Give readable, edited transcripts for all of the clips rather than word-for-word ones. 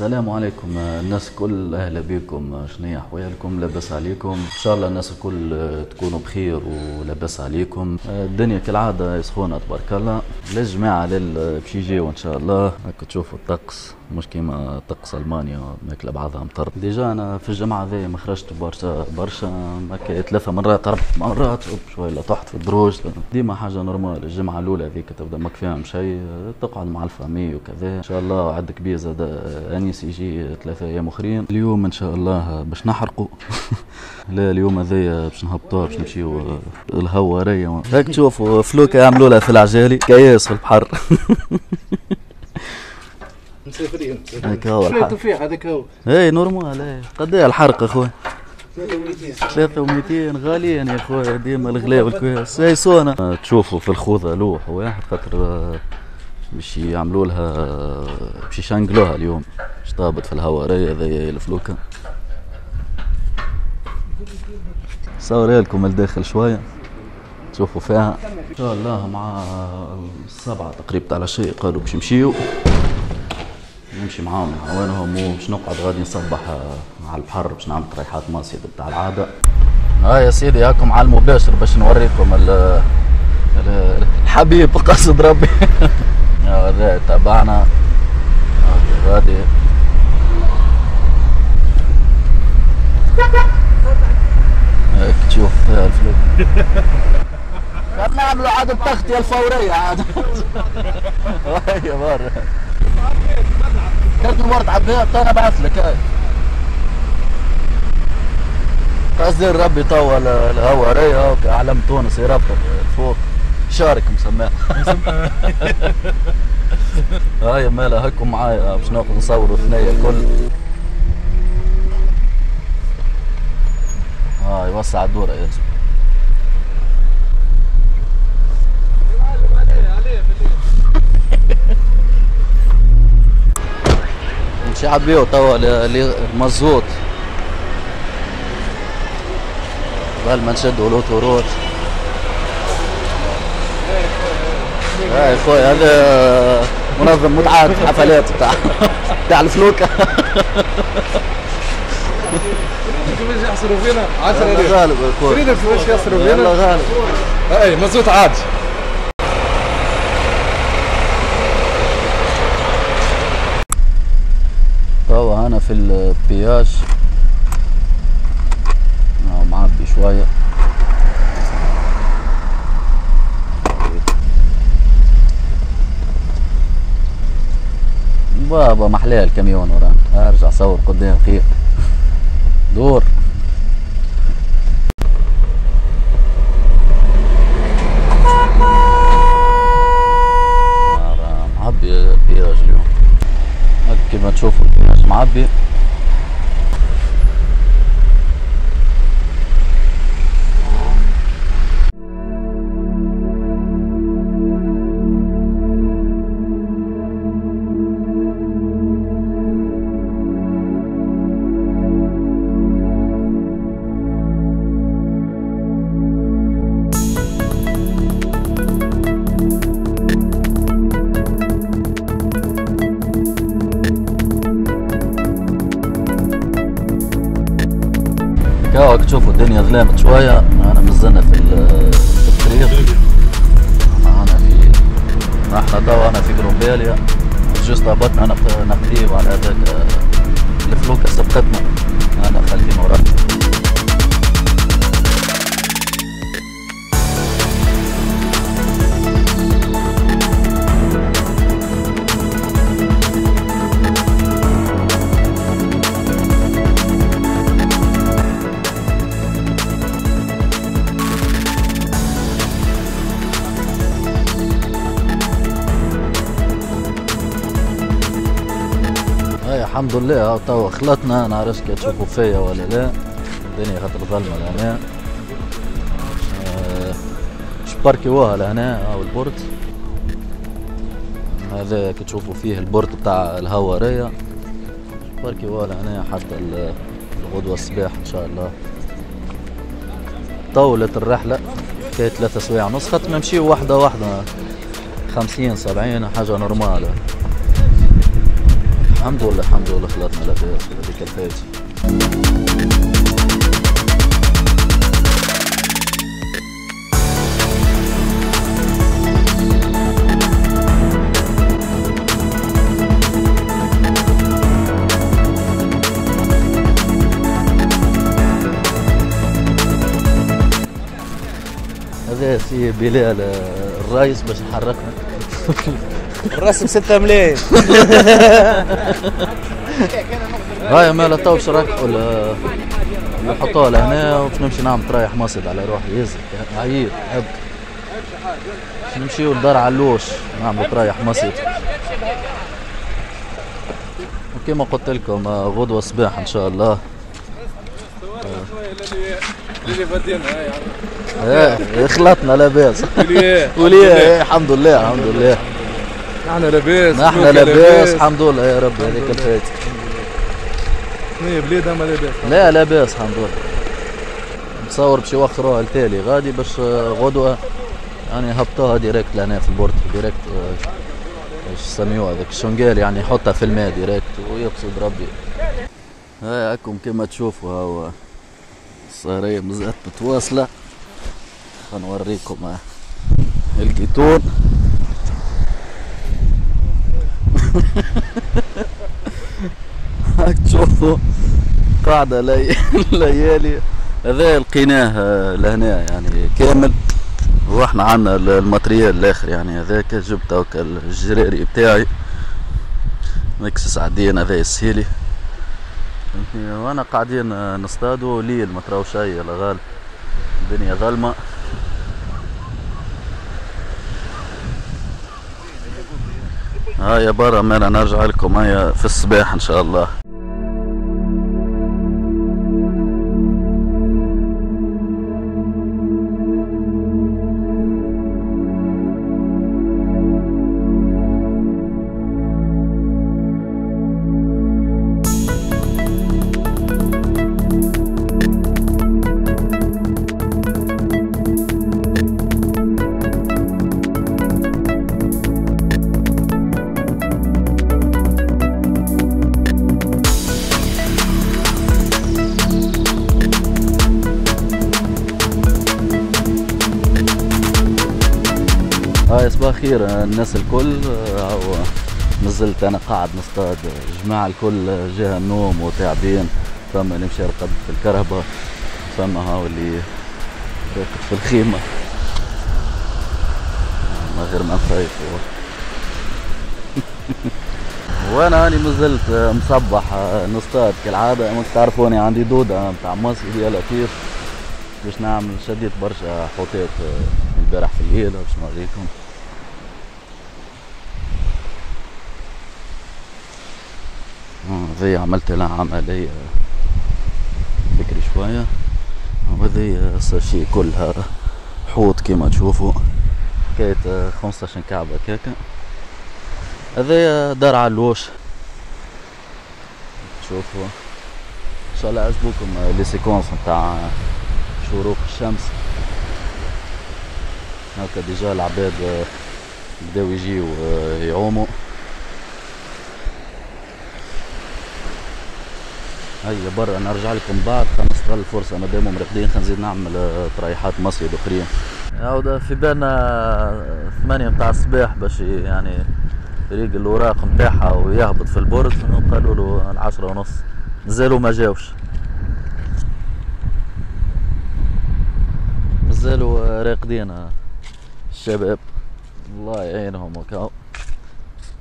السلام عليكم الناس الكل، اهلا بكم. شنو احوالكم؟ لاباس عليكم؟ ان شاء الله الناس الكل تكونوا بخير ولاباس عليكم. الدنيا كالعاده سخونه تبارك الله. للجماعه باش يجيو ان شاء الله. راكم تشوفوا الطقس مش كيما طقس المانيا ماكله بعضها مطر. ديجا انا في الجمعه ذي ما خرجت برشا هكا 3 مرات 4 مرات شويه طحت في الدروج. ديما حاجه نورمال. الجمعه الاولى ذيك تبدا ما فيهم شيء، تقعد مع الفامي وكذا. ان شاء الله عندك كبير زاد انيس يجي 3 ايام اخرين. اليوم ان شاء الله باش نحرقوا لا اليوم هذايا باش نهبطوا باش نمشيو الهواريه. هاك تشوفوا فلوكه يعملوا لها في العجالي كياس في البحر. مسافرين هاك هو شنو التفاح هذاك هو؟ اي نورمال. قد ايه الحرق اخويا؟ 300 300 غاليين يا اخويا، ديما الغلاء والكواس. اي سونا تشوفوا في الخوذه لوح واحد خاطر باش يعملوا لها باش يشنقلوها اليوم. باش طابت في الهواريه ذي الفلوكه. صوري لكم الداخل شويه تشوفوا فيها. ان شاء الله مع 7 تقريبا على شيء قالوا باش يمشيو، نمشي معاهم نعاونهم وباش نقعد غادي نصبح على البحر باش نعمل طريحات مصيد بتاع العاده. يا سيدي هاكم على المباشر باش نوريكم الحبيب قصد ربي. هذا تبعنا غادي هيك تشوف فيها الفلوك. قد نعملوا عاد التغطية الفورية عاد. هيا برا كانت المرض عبيها انا بعث لك. هاي قصدي ربي طول الهوارية علم تونس يربط فوق شارك مسماه. هاي مالها هكم معايا باش ناخذ نصوروا الثنية الكل. هاي وسع الدورة يا اسمه. نمشي عبيو توا المزوت قبل ما نشدوا الاوتوروت. هاي خويا هذا منظم متعات حفلات بتاع الفلوكة. كيفاش يحصلوا فينا 10 ريال غالب خويا. تريد كيفاش يحصلوا فينا؟ يلا غالب. اي مزوت عادي. توا انا في البياج معبي شويه. بابا محلاه الكاميون ورانا. ارجع صور قدام خير. دور معبي البياج اليوم. هاك كيما تشوفوا البياج معبي. كاوك تشوفوا الدنيا ظلامت شوية. أنا مزلنا في الطريق. احنا توا أنا في جرومبيليا جوست هبطنا نقديم على هذاك الفلوكة سبقتنا. أنا خالفين وراك. الحمد لله توا خلطنا. نعرفش كي تشوفوا فيا ولا لا. الدنيا خاطر ظلمه لهنا. شباركيوها لهنا. هاو البورت هذا كي تشوفوا فيه البورت بتاع الهوارية. شباركيوها لهنا حتى الغدوة الصباح ان شاء الله. طولت الرحلة كانت 3 سوايع ونص. خاطر نمشيو واحدة واحدة 50 70 حاجة نورمالة. الحمد لله الحمد لله خلطنا لاباس هذيك الفايتة. هذا سي بلال الرايس باش يحركنا. الراس ب6 ملايين. هاي مالا تو باش نركحوا نحطوها لهنا وباش نمشي نعمل تريح مصيد على روحي يزك عييت ابكي. باش نمشيو لدار علوش نعملوا تريح مصيد. وكما قلت لكم غدوة صباح ان شاء الله. اللي فدينا ايه خلطنا لاباس. وليه الحمد لله الحمد لله. نحن لاباس نحن لاباس الحمد لله يا رب. هذيك الفايت شنو بلاد اما لاباس؟ لا لاباس الحمد لله. نتصور باش يوخروها التالي غادي باش غدوة يعني هبطوها ديريكت لهنا في البورت ديريكت. ايش يسميوها هذاك الشنقال يعني يحطها في الماء ديريكت ويقصد ربي. هاي هاكم كما تشوفوا هو الصهرية مازالت متواصلة. خنوريكم الكيتون. هاك تشوفوا قاعدة ليالي. هذا لقيناه لهنا يعني كامل. واحنا عندنا الماتريال الاخر يعني هذاك جبت هاكا الجراري بتاعي مكسس عدين هذا السهيلي. وانا قاعدين نصطادو ليل ما تراو شي لا غالب الدنيا ظلمة. هيا برا مالا نرجع لكم هيا في الصباح ان شاء الله. هاي صباح خير الناس الكل. نزلت انا قاعد نصطاد جماعة الكل جاها النوم وتعبين. فما اللي مشى يرقد في الكرهبة فما هاو اللي راكد في الخيمة من غير ما نخايف. وانا هاني مازلت مصبح نصطاد كالعادة. ما تعرفوني عندي دودة متاع مصيد يا لطيف باش نعمل. شديت برشا حوتات البارح في الليل باش نوريكم. ذي عملت لها عملية بكري شوية. وذي ساشي كلها حوت كما تشوفوا. حكاية 15 كعبة كاكا. هذي دار علوش تشوفوا. ان شاء الله عجبوكم لي سيكونس نتاع شروق الشمس. هكا ديجا العباد بداو يجيو يعوموا. هيا برا نرجع لكم بعد. خنستغل الفرصة مادامهم راقدين خنزيد نعمل تريحات مصيد اخرين. عودة في بالنا 8 متاع الصباح باش يعني يريق الوراق متاعها ويهبط في البرد. قالوا له 10:30 مازالوا ما جاوش. مازالوا راقدين الشباب الله يعينهم. وكاو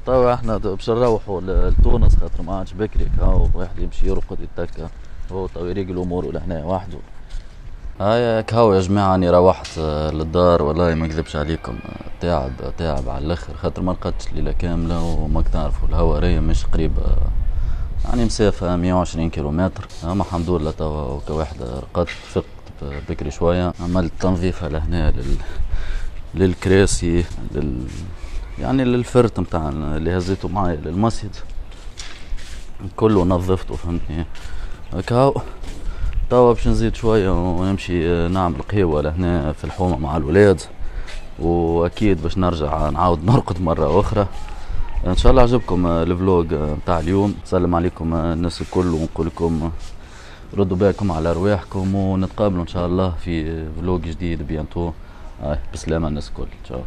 طبعا احنا باش نروحوا لتونس خاطر ما عادش بكري. كاو واحد يمشي يرقد يتكا هو تو يريق الامور لهنا وحده. هاي كاو يا جماعه اني روحت للدار والله ما نكذبش عليكم. تعب على الاخر خاطر ما لقيتش ليله كامله. وما تعرفوا الهواريه مش قريبه يعني مسافه 120 كيلومتر. اما الحمد لله توا كواحد رقدت فقت بكري شويه. عملت تنظيفها لهنا للكراسي يعني للفرت متاع اللي هزيته معايا للمسجد كله نظفته فهمتني. هكاو توا باش نزيد شويه ونمشي نعمل قهوه لهنا في الحومه مع الولاد. واكيد باش نرجع نعاود نرقد مره اخرى. ان شاء الله عجبكم الفلوج نتاع اليوم. سلم عليكم الناس الكل ونقول لكم ردوا بالكم على ارواحكم، ونتقابلوا ان شاء الله في فلوج جديد بيانتو. بسلامة الناس الكل. تشاو.